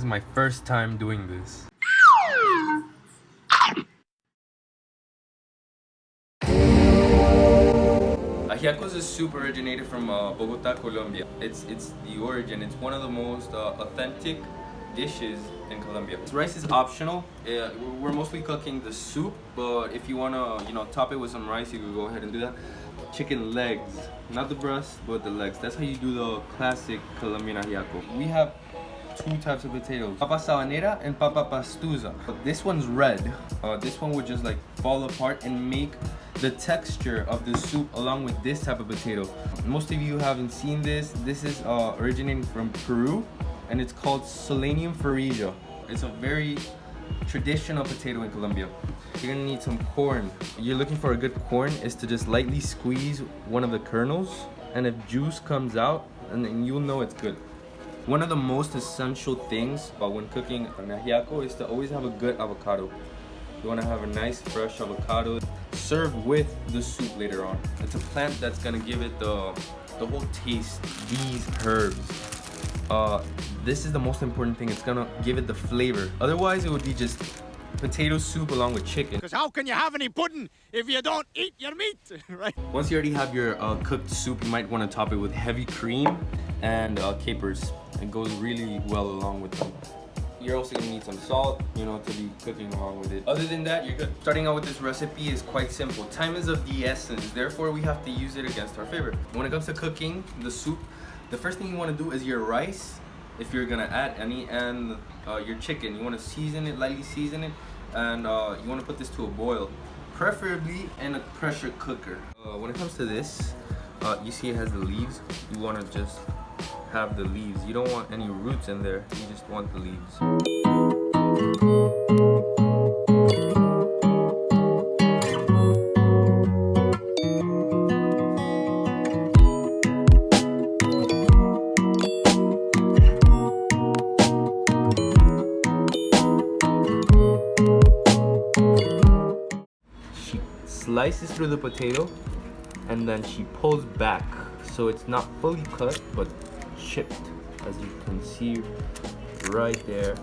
is my first time doing this. Ajiaco is a soup originated from Bogota, Colombia. It's the origin. It's one of the most authentic dishes in Colombia. Rice is optional. We're mostly cooking the soup, but if you wanna, top it with some rice, you can go ahead and do that. Chicken legs, not the breast, but the legs. That's how you do the classic Colombian Ajiaco. We have two types of potatoes, papa sabanera and papa pastusa. But this one's red. This one would just like fall apart and make the texture of the soup along with this type of potato. Most of you haven't seen this. This is originating from Peru, and it's called Solanum Phureja. It's a very traditional potato in Colombia. You're gonna need some corn. You're looking for a good corn is to just lightly squeeze one of the kernels, and if juice comes out, and then you'll know it's good. One of the most essential things about when cooking an ajiaco is to always have a good avocado. You want to have a nice fresh avocado. Serve with the soup later on. It's a plant that's gonna give it the whole taste. These herbs. This is the most important thing. It's gonna give it the flavor. Otherwise, it would be just potato soup along with chicken. Because how can you have any pudding if you don't eat your meat, right? Once you already have your cooked soup, you might want to top it with heavy cream and capers. It goes really well along with them. You're also gonna need some salt, to be cooking along with it. Other than that, you're good. Starting out with this recipe is quite simple. Time is of the essence, therefore we have to use it against our favor. When it comes to cooking the soup, the first thing you want to do is your rice, if you're gonna add any, and your chicken. You want to season it, lightly season it, and you want to put this to a boil, preferably in a pressure cooker. When it comes to this, you see it has the leaves. You want to just have the leaves. You don't want any roots in there. You just want the leaves. She slices through the potato and then she pulls back, so it's not fully cut but chipped, as you can see right there.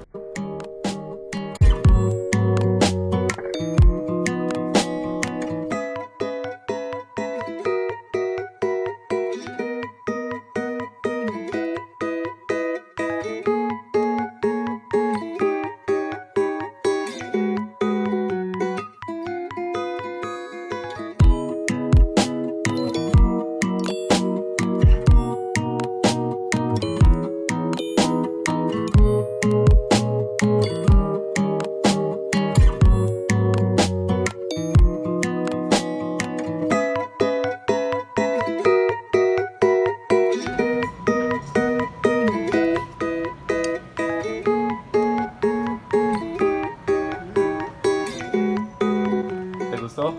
¿Te gustó?